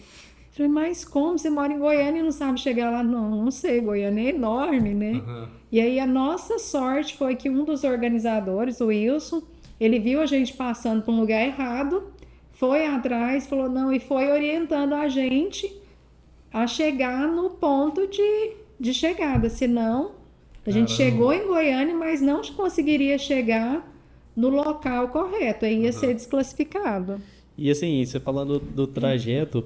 Falei, mas como? Você mora em Goiânia e não sabe chegar lá? Não, não sei, Goiânia é enorme, né? Uhum. E aí a nossa sorte foi que um dos organizadores, o Wilson, ele viu a gente passando por um lugar errado, foi atrás, falou não, e foi orientando a gente a chegar no ponto de chegada. Senão, a gente Caramba. chegou em Goiânia, mas não conseguiria chegar no local correto, aí ia ser desclassificado. E assim, você falando do trajeto,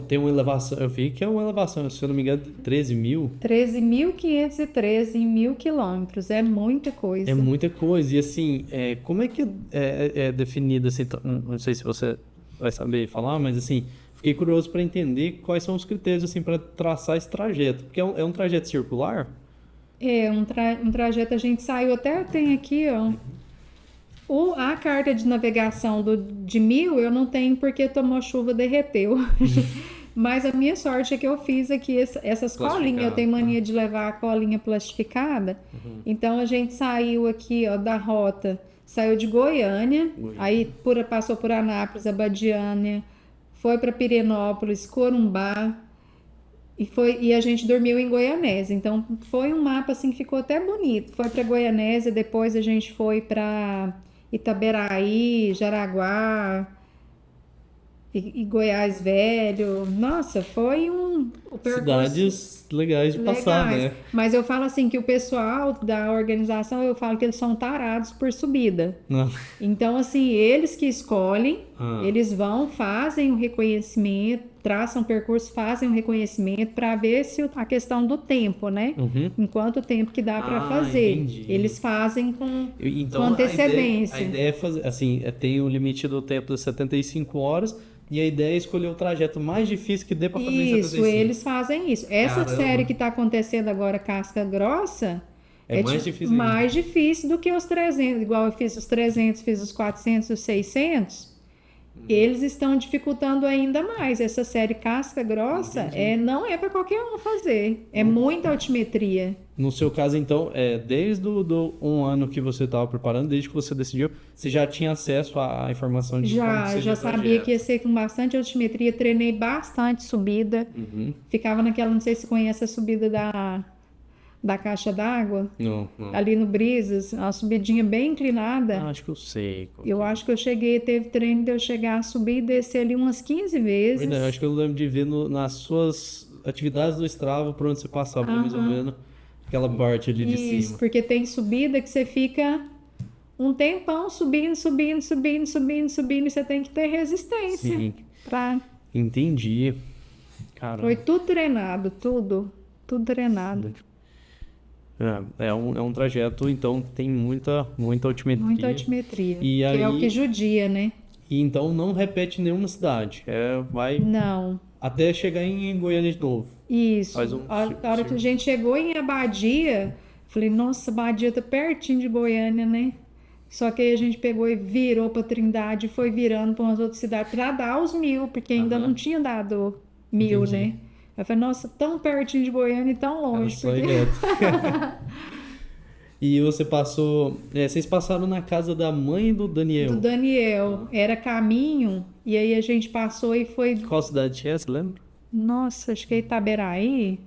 tem uma elevação, eu vi que é uma elevação, se eu não me engano, 13 mil. 13.513 em 1.000 quilômetros, é muita coisa. É muita coisa. E assim, como é que é definido assim? Não sei se você vai saber falar, mas assim, fiquei curioso para entender quais são os critérios assim para traçar esse trajeto. Porque é um trajeto circular? É, um trajeto, a gente saiu, até tem aqui, ó. A carta de navegação de 1.000 eu não tenho porque tomou chuva, derreteu. Mas a minha sorte é que eu fiz aqui essas colinhas. Eu tenho mania de levar a colinha plastificada. Então a gente saiu aqui, ó, da rota. Saiu de Goiânia, aí passou por Anápolis, Abadiânia, foi para Pirenópolis, Corumbá. E a gente dormiu em Goianésia. Então foi um mapa assim que ficou até bonito. Foi para Goianésia, depois a gente foi para Itaberaí, Jaraguá e Goiás Velho. Nossa, foi o percurso. Cidades legais de passar, né? Mas eu falo assim que o pessoal da organização, eu falo que eles são tarados por subida. Não. Então, assim, eles que escolhem, eles vão, fazem o reconhecimento, traçam o percurso, fazem o reconhecimento para ver se a questão do tempo, né? Em quanto tempo que dá para fazer. Entendi. Eles fazem com Então, antecedência. A ideia é fazer, assim, tem o limite do tempo de 75 horas e a ideia é escolher o trajeto mais difícil que dê para fazer em 75. Isso, eles fazem isso. Essa Caramba. série que está acontecendo agora, Casca Grossa, é mais difícil ainda. Mais difícil do que os 300. Igual eu fiz os 300, fiz os 400, os 600. Eles estão dificultando ainda mais. Essa série Casca Grossa não é para qualquer um fazer. É muita altimetria. No seu caso, então, desde um ano que você estava preparando, desde que você decidiu, você já tinha acesso à informação de como que Já sabia que ia ser com bastante altimetria. Treinei bastante subida. Ficava naquela, não sei se conhece a subida da caixa d'água. Não. Ali no Brisas, uma subidinha bem inclinada. Acho que eu sei. Eu acho que eu cheguei, teve treino de eu chegar a subir e descer ali umas 15 vezes. Verdade, acho que eu lembro de ver nas suas atividades do Strava, por onde você passava, mais ou menos, aquela parte ali de cima. Isso, porque tem subida que você fica um tempão subindo, e você tem que ter resistência. Sim. Pra... Entendi. Caramba. Foi tudo treinado, tudo treinado. É um trajeto, então tem muita altimetria. Muita altimetria, E aí, é o que judia, né? E então não repete nenhuma cidade. Vai Não. até chegar em Goiânia de novo. Isso. A hora que a gente chegou em Abadia, falei, nossa, Abadia tá pertinho de Goiânia, né? Só que aí a gente pegou e virou para Trindade, foi virando para umas outras cidades para dar os 1.000, porque ainda não tinha dado 1.000, Entendi. né? Eu falei, nossa, tão pertinho de Goiânia e tão longe. E você passou... vocês passaram na casa da mãe do Daniel. Do Daniel. Era caminho, e aí a gente passou e foi... Qual cidade é, você lembra? Nossa, acho que é Itaberaí.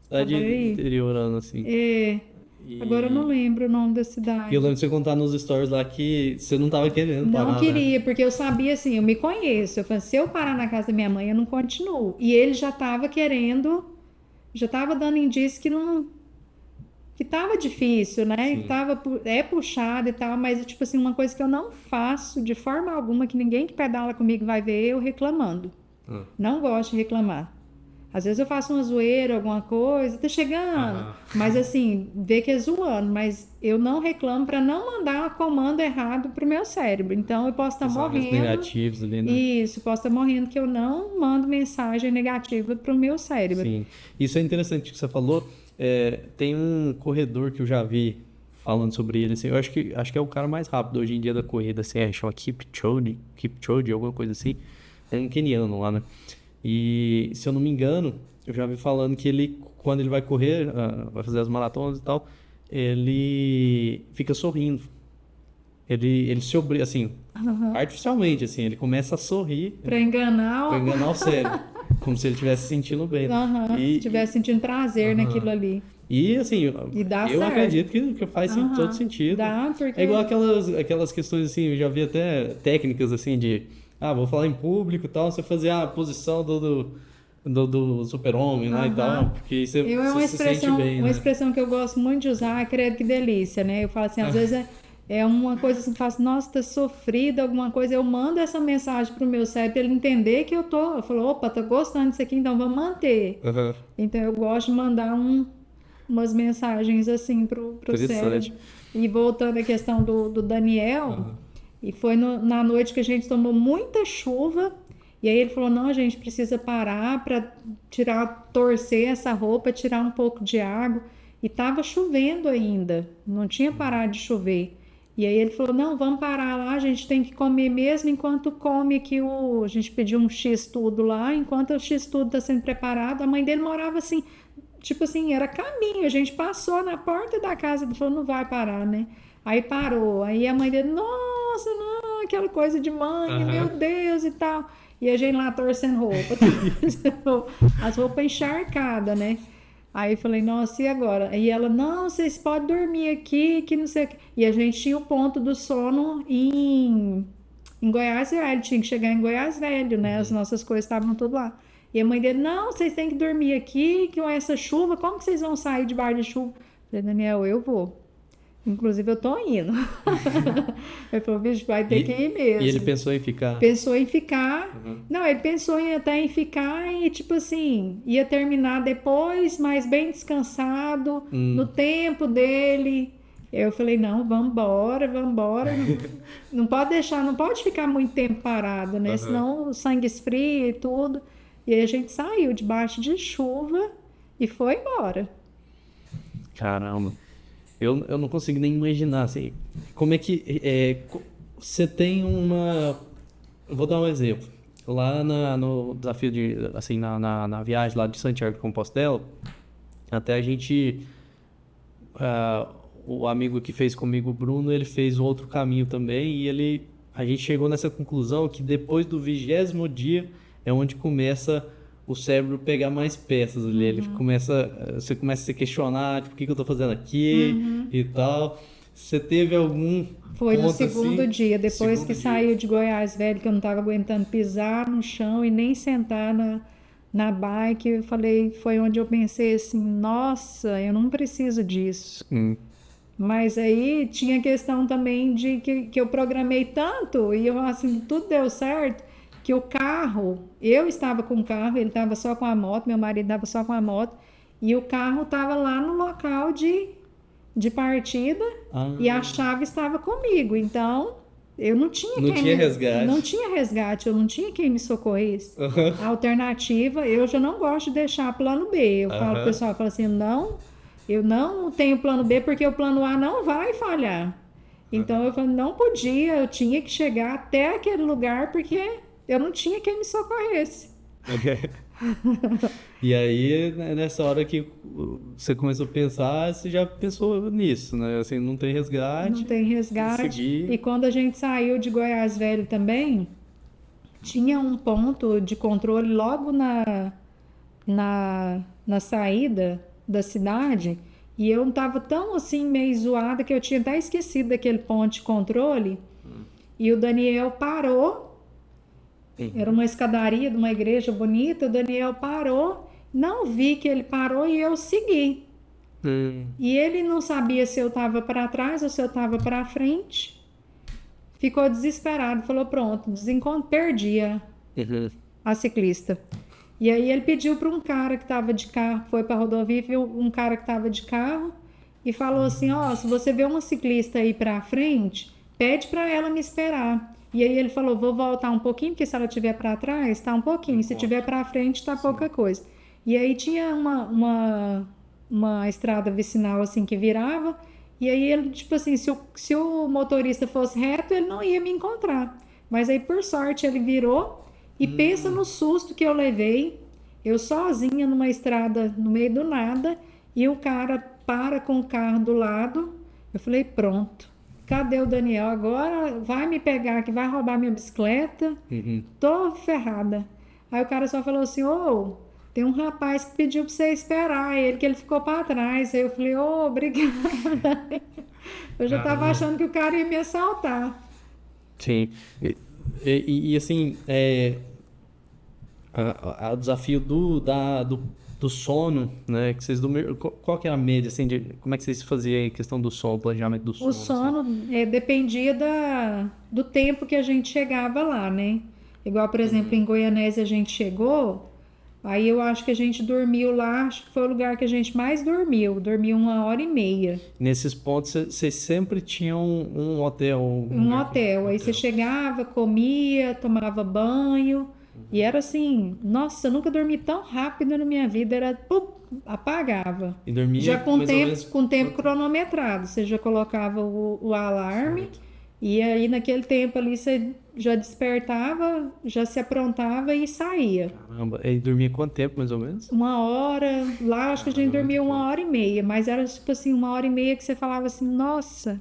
Cidade interiorana, assim. Agora eu não lembro o nome da cidade. E eu lembro de você contar nos stories lá que você não estava querendo parar, Não queria, porque eu sabia assim, eu me conheço. Eu falei, se eu parar na casa da minha mãe, eu não continuo. E ele já estava querendo, já estava dando indício que tava difícil, né? Que puxado e tal, mas tipo assim, uma coisa que eu não faço de forma alguma, que ninguém que pedala comigo vai ver eu reclamando. Não gosto de reclamar. Às vezes eu faço uma zoeira, alguma coisa, tá chegando. Mas assim, vê que é zoando. Mas eu não reclamo para não mandar um comando errado pro meu cérebro. Então eu posso estar morrendo. Negativos ali, né? Isso, posso estar morrendo que eu não mando mensagem negativa pro meu cérebro. Sim. Isso é interessante que você falou. Tem um corredor que eu já vi falando sobre ele. Assim, eu acho que é o cara mais rápido hoje em dia da corrida. Assim, chama Kipchoge, alguma coisa assim. É um queniano lá, né? E, se eu não me engano, eu já vi falando que ele, quando ele vai correr, vai fazer as maratonas e tal, ele fica sorrindo. ele se obriga, assim, artificialmente, assim, ele começa a sorrir Pra enganar o cérebro, como se ele estivesse se sentindo bem. Se estivesse sentindo prazer naquilo ali. E assim, E dá eu certo. acredito que faz todo sentido. Dá, porque... É igual aquelas questões assim, eu já vi até técnicas assim de, vou falar em público e tal, você fazer a posição do super-homem, né, e tal, porque você se sente bem, uma né? expressão que eu gosto muito de usar, credo que delícia, né? Eu falo assim, às vezes é uma coisa assim, faço, nossa, tá sofrida, alguma coisa, eu mando essa mensagem pro meu cérebro, ele entender que eu falo, opa, tô gostando disso aqui, então vamos manter. Então eu gosto de mandar umas mensagens assim pro cérebro. E voltando à questão do Daniel, e foi na noite que a gente tomou muita chuva, e aí ele falou, não, a gente precisa parar para torcer essa roupa, tirar um pouco de água. E tava chovendo ainda, não tinha parado de chover. E aí ele falou, não, vamos parar lá, a gente tem que comer mesmo enquanto come aqui a gente pediu um X-tudo lá, enquanto o X-tudo está sendo preparado. A mãe dele morava assim, tipo assim, era caminho, a gente passou na porta da casa, ele falou, não vai parar, né? Aí parou, aí a mãe dele, nossa, não, aquela coisa de mãe, meu Deus e tal. E a gente lá torcendo roupa, as roupas encharcadas, né? Aí eu falei, nossa, e agora? E ela, não, vocês podem dormir aqui, que não sei o que. E a gente tinha o ponto do sono em Goiás Velho, tinha que chegar em Goiás Velho, né? As nossas coisas estavam tudo lá. E a mãe dele, não, vocês têm que dormir aqui, que com essa chuva, como que vocês vão sair debaixo de chuva? Eu falei, Daniel, eu vou. Inclusive, eu tô indo. Ele falou, bicho, vai ter que ir mesmo. E ele pensou em ficar? Pensou em ficar. Não, ele pensou até em ficar e, tipo assim, ia terminar depois, mas bem descansado, no tempo dele. Eu falei, não, vamos embora. Não pode deixar, não pode ficar muito tempo parado, né? Senão o sangue esfria e tudo. E aí a gente saiu debaixo de chuva e foi embora. Caramba. Eu não consigo nem imaginar, assim, como é que você tem uma... Vou dar um exemplo. Lá no desafio assim, na viagem lá de Santiago de Compostela, até a gente... o amigo que fez comigo, o Bruno, ele fez outro caminho também e a gente chegou nessa conclusão que depois do 20º dia é onde começa o cérebro pegar mais peças ali. Você começa a se questionar, tipo, o que eu tô fazendo aqui e tal. Você teve algum Foi no ponto, segundo assim? dia, depois que saiu de Goiás Velho, que eu não tava aguentando pisar no chão e nem sentar na bike, eu falei, foi onde eu pensei assim, nossa, eu não preciso disso. Mas aí tinha a questão também de que eu programei tanto e eu assim, tudo deu certo, que o carro, eu estava com o carro, ele estava só com a moto, meu marido estava só com a moto, e o carro estava lá no local de partida e a chave estava comigo. Então, eu não tinha resgate. Não tinha resgate, eu não tinha quem me socorresse. A alternativa, eu já não gosto de deixar plano B. Eu falo pro pessoal, eu falo assim, não, eu não tenho plano B porque o plano A não vai falhar. Então, eu falei, não podia, eu tinha que chegar até aquele lugar porque eu não tinha quem me socorresse. E aí, nessa hora que você começou a pensar, você já pensou nisso, né? Assim, não tem resgate. Não tem resgate. E quando a gente saiu de Goiás Velho também, tinha um ponto de controle logo na saída da cidade. E eu estava tão assim, meio zoada, que eu tinha até esquecido daquele ponto de controle. E o Daniel parou. Era uma escadaria de uma igreja bonita, o Daniel parou, não vi que ele parou e eu segui. E ele não sabia se eu estava para trás ou se eu estava para frente. Ficou desesperado, falou, pronto, perdi a ciclista. E aí ele pediu para um cara que estava de carro, foi para a rodovia, viu um cara que estava de carro e falou assim, se você vê uma ciclista aí para frente, pede para ela me esperar. E aí ele falou, vou voltar um pouquinho, porque se ela estiver para trás, está um pouquinho. Se estiver para frente, está pouca coisa. E aí tinha uma estrada vicinal assim que virava. E aí ele, tipo assim, se o motorista fosse reto, ele não ia me encontrar. Mas aí, por sorte, ele virou. E pensa no susto que eu levei. Eu sozinha numa estrada, no meio do nada. E o cara para com o carro do lado. Eu falei, pronto. cadê o Daniel? Agora vai me pegar que vai roubar minha bicicleta. Tô ferrada. Aí o cara só falou assim, ô, tem um rapaz que pediu pra você esperar ele, que ele ficou pra trás. Aí eu falei, ô, obrigada. Eu já tava achando que o cara ia me assaltar. Sim. E assim, o desafio do sono, né? Que vocês dormiram, qual que era a média, assim, como é que vocês faziam a questão do sono, o planejamento do sono? O sono assim? dependia do tempo que a gente chegava lá, né? Igual, por exemplo, em Goianésia a gente chegou, aí eu acho que a gente dormiu lá, acho que foi o lugar que a gente mais dormiu 1h30. Nesses pontos, vocês sempre tinham um hotel? Um hotel. Aí você chegava, comia, tomava banho. E era assim, nossa, eu nunca dormi tão rápido na minha vida. Era, pum, apagava. E dormia já com mais ou tempo, menos... com tempo cronometrado. Você já colocava o alarme. E aí naquele tempo ali você já despertava, já se aprontava e saía. Caramba, e dormia quanto tempo mais ou menos? 1 hora. Lá acho que a gente dormia 1h30. Mas era tipo assim, 1h30 que você falava assim, nossa...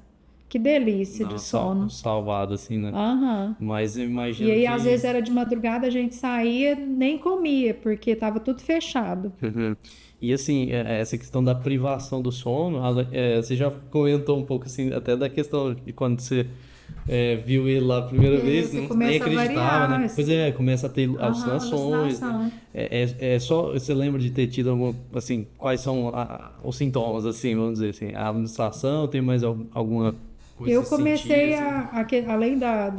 Que delícia de sono. Salvado, assim, né? Aham. Mas eu imagino E aí, que... às vezes, era de madrugada, a gente saía, nem comia, porque tava tudo fechado. E assim, essa questão da privação do sono, você já comentou um pouco, assim, até da questão de quando você viu ele lá a primeira vez, você nem começa a acreditava, variar, né? Pois é, começa a ter alucinações, alucinação. né? Só, você lembra de ter tido algum, assim, quais são os sintomas, assim, vamos dizer assim, a alucinação, tem mais alguma coisa Eu comecei assim? além da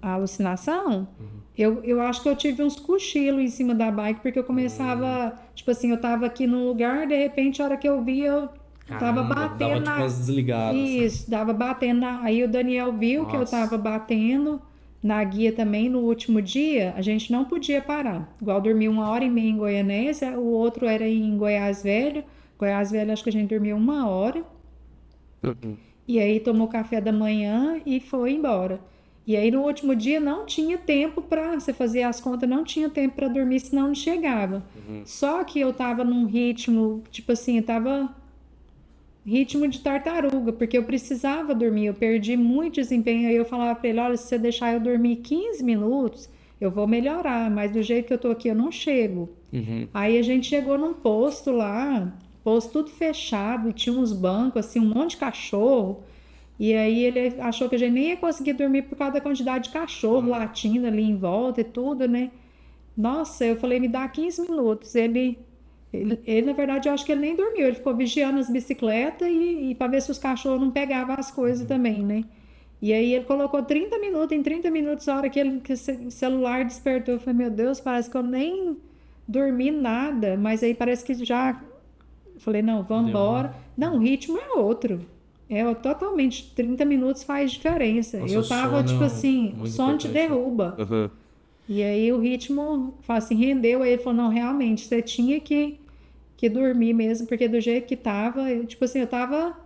alucinação, eu acho que eu tive uns cochilos em cima da bike, porque eu começava, tipo assim, eu tava aqui num lugar, de repente, a hora que eu vi, eu tava batendo dava tipo umas desligadas. Isso, dava batendo Aí o Daniel viu que eu tava batendo na guia também. No último dia, a gente não podia parar. Igual dormi 1h30 em Goianésia, o outro era em Goiás Velho. Goiás Velho, acho que a gente dormiu 1 hora. E aí tomou café da manhã e foi embora. E aí no último dia não tinha tempo para você fazer as contas, não tinha tempo para dormir, senão não chegava. Só que eu tava num ritmo, tipo assim, eu tava ritmo de tartaruga, porque eu precisava dormir, eu perdi muito desempenho. Aí eu falava para ele, olha, se você deixar eu dormir 15 minutos, eu vou melhorar, mas do jeito que eu tô aqui eu não chego. Aí a gente chegou num posto lá, posto tudo fechado, e tinha uns bancos, assim, um monte de cachorro. E aí ele achou que a gente nem ia conseguir dormir por causa da quantidade de cachorro latindo ali em volta e tudo, né? Nossa, eu falei, me dá 15 minutos. Ele, na verdade, eu acho que ele nem dormiu. Ele ficou vigiando as bicicletas e para ver se os cachorros não pegavam as coisas também, né? E aí ele colocou 30 minutos. Em 30 minutos, a hora que o celular despertou, eu falei, meu Deus, parece que eu nem dormi nada. Mas aí parece que já... Falei, não, vamos embora. Não, o ritmo é outro. Totalmente, 30 minutos faz diferença. Nossa, eu tava, tipo assim, o sono te importante. derruba. E aí o ritmo, assim, rendeu. Aí ele falou, não, realmente, você tinha que dormir mesmo, porque do jeito que tava, tipo assim, eu tava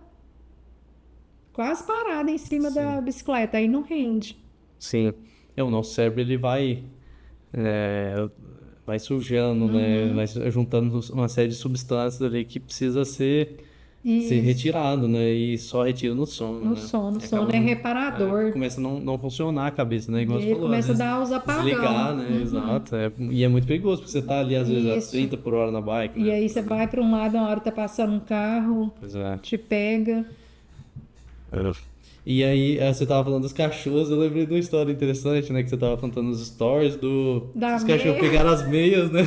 quase parada em cima da bicicleta, aí não rende. Sim. O nosso cérebro, ele vai sujando, né? Vai juntando uma série de substâncias ali que precisa ser retirado, né? E só retira no sono, No né? sono. O sono é reparador. Começa a não funcionar a cabeça, né? Igual você falou, começa às a dar os apagão. desligar, né? Exato. E é muito perigoso, porque você tá ali, às vezes, a 30 por hora na bike, né? E aí você vai para um lado, uma hora tá passando um carro, te pega. E aí, você tava falando dos cachorros, eu lembrei de uma história interessante, né? Que você tava contando nos stories os cachorros pegaram as meias, né?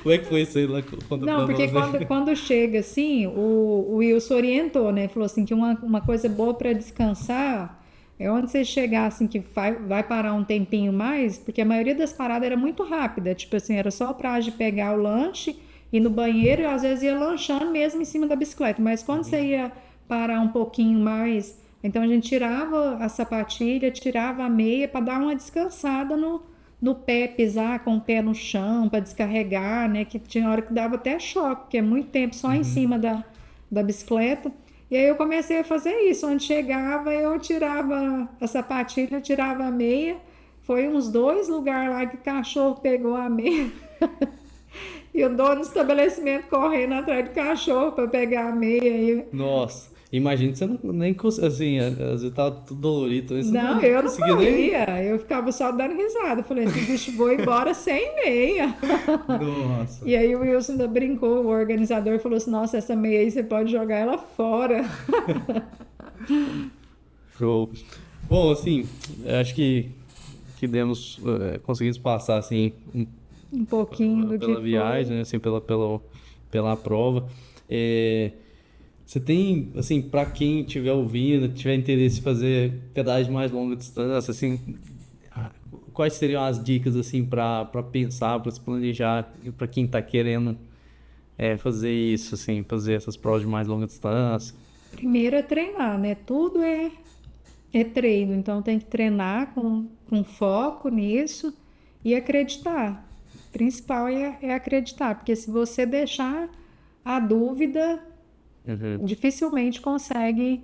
Como é que foi isso aí lá? Não, porque quando chega assim, o Wilson orientou, né? Falou assim que uma coisa boa para descansar é onde você chegar assim, que vai parar um tempinho mais, porque a maioria das paradas era muito rápida, tipo assim, era só pra de pegar o lanche, ir no banheiro e às vezes ia lanchando mesmo em cima da bicicleta, mas quando você ia parar um pouquinho mais... Então a gente tirava a sapatilha, tirava a meia para dar uma descansada no pé, pisar com o pé no chão para descarregar, né? Que tinha hora que dava até choque, porque é muito tempo só em cima da bicicleta. E aí eu comecei a fazer isso. Onde chegava, eu tirava a sapatilha, tirava a meia. Foi uns 2 lugares lá que o cachorro pegou a meia. E o dono do estabelecimento correndo atrás do cachorro para pegar a meia. Nossa. Imagino que você nem assim, às vezes tava tudo dolorido. Você não, eu não conseguia corria, eu ficava só dando risada. Falei, esse bicho vou embora sem meia. Nossa. E aí o Wilson ainda brincou, o organizador falou assim, nossa, essa meia aí você pode jogar ela fora. Show. Bom, assim, acho que conseguimos passar, assim, Um pouquinho do pela que viagem, foi. né, assim, pela prova. Você tem, assim, para quem estiver ouvindo, tiver interesse em fazer pedais de mais longa distância, assim, quais seriam as dicas, assim, para pensar, para se planejar, para quem está querendo fazer isso, assim, fazer essas provas de mais longa distância? Primeiro é treinar, né? Tudo é treino, então tem que treinar com foco nisso e acreditar. O principal é acreditar, porque se você deixar a dúvida, Uhum. dificilmente consegue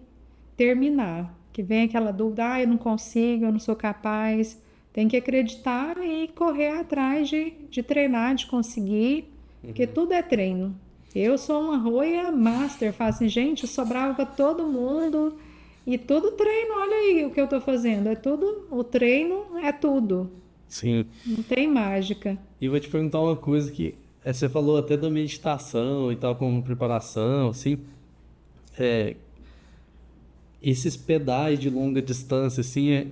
terminar. Que vem aquela dúvida, eu não consigo, eu não sou capaz. Tem que acreditar e correr atrás de treinar, de conseguir, porque tudo é treino. Eu sou uma roia master, falo assim, gente, eu sobrava para todo mundo e tudo treino, olha aí o que eu estou fazendo. É tudo, o treino é tudo, Sim. não tem mágica. E vou te perguntar uma coisa que você falou até da meditação e tal, como preparação, assim, esses pedais de longa distância, assim,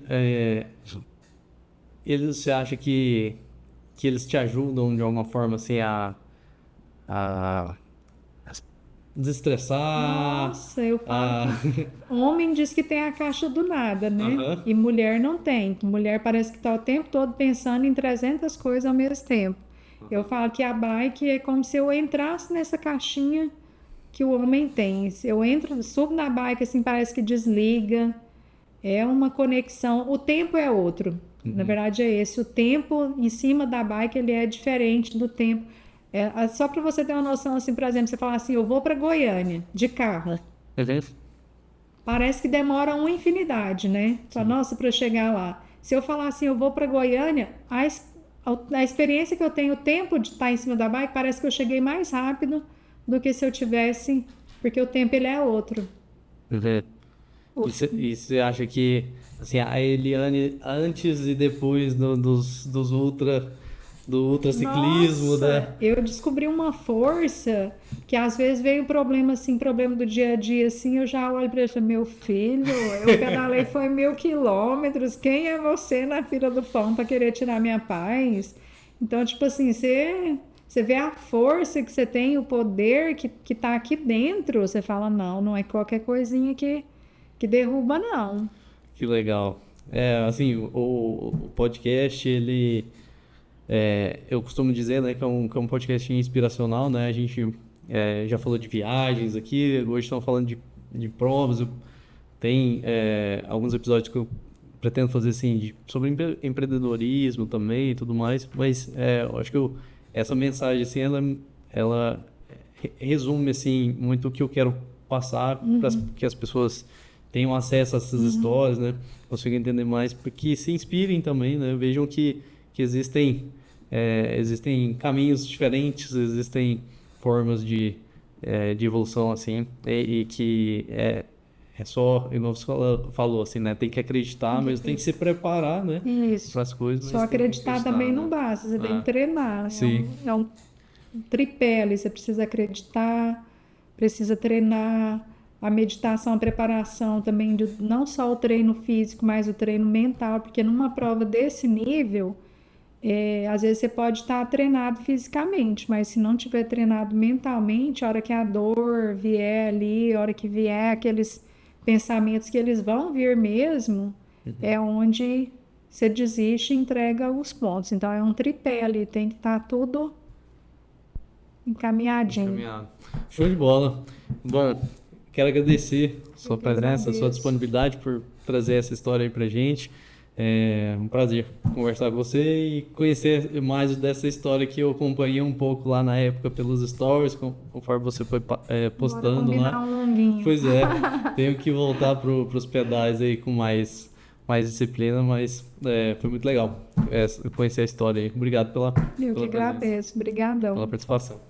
você acha que eles te ajudam de alguma forma, assim, a desestressar, Nossa, eu falo a... que homem diz que tem a caixa do nada, né? Aham. E mulher não tem. Mulher parece que está o tempo todo pensando em 300 coisas ao mesmo tempo. Eu falo que a bike é como se eu entrasse nessa caixinha que o homem tem. Se eu entro, subo na bike, assim, parece que desliga. É uma conexão. O tempo é outro. Na verdade é esse. O tempo em cima da bike, ele é diferente do tempo. Só para você ter uma noção, assim, por exemplo, você falar assim, eu vou para Goiânia de carro. Parece que demora uma infinidade, né? Só, nossa, para chegar lá. Se eu falar assim, eu vou para Goiânia, a experiência que eu tenho, o tempo de estar em cima da bike, parece que eu cheguei mais rápido do que se eu tivesse, porque o tempo ele é outro. E você acha que, assim, a Eliane antes e depois do ultraciclismo, né? Nossa, eu descobri uma força que às vezes veio um problema assim, problema do dia a dia assim, eu já olho para ele e falo, meu filho, eu pedalei foi 1.000 quilômetros, quem é você na fila do pão para querer tirar minha paz? Então, tipo assim, você vê a força que você tem, o poder que tá aqui dentro, você fala, não é qualquer coisinha que derruba, não. Que legal. Assim, o podcast, eu costumo dizer, né, que é um podcast inspiracional, né? A gente já falou de viagens aqui, hoje estamos falando de provas. Tem alguns episódios que eu pretendo fazer, assim, sobre empreendedorismo também e tudo mais, mas eu acho que essa mensagem, assim, ela resume, assim, muito o que eu quero passar para que as pessoas tenham acesso a essas histórias, né? Consigam entender mais, porque se inspirem também, né? Vejam que existem caminhos diferentes, existem formas de evolução, assim, e que é só, igual você falou, assim, né? Tem que acreditar, mas tem que se preparar, né? Isso. Para as coisas. Só acreditar também não basta, você tem que treinar. Sim. É um tripé ali, você precisa acreditar, precisa treinar. A meditação, a preparação também, não só o treino físico, mas o treino mental, porque numa prova desse nível, às vezes você pode estar treinado fisicamente, mas se não tiver treinado mentalmente, a hora que a dor vier ali, a hora que vier aqueles pensamentos que eles vão vir mesmo, é onde você desiste e entrega os pontos. Então é um tripé ali, tem que estar tudo encaminhadinho. Show de bola. Bom, quero agradecer a sua presença, a sua disponibilidade por trazer essa história aí pra gente. É um prazer conversar com você e conhecer mais dessa história que eu acompanhei um pouco lá na época pelos stories, conforme você foi postando lá. Um longuinho. Pois é, tenho que voltar pros pedais aí com mais disciplina, mas foi muito legal conhecer a história aí. Obrigado pela Eu que agradeço. Obrigadão. pela participação.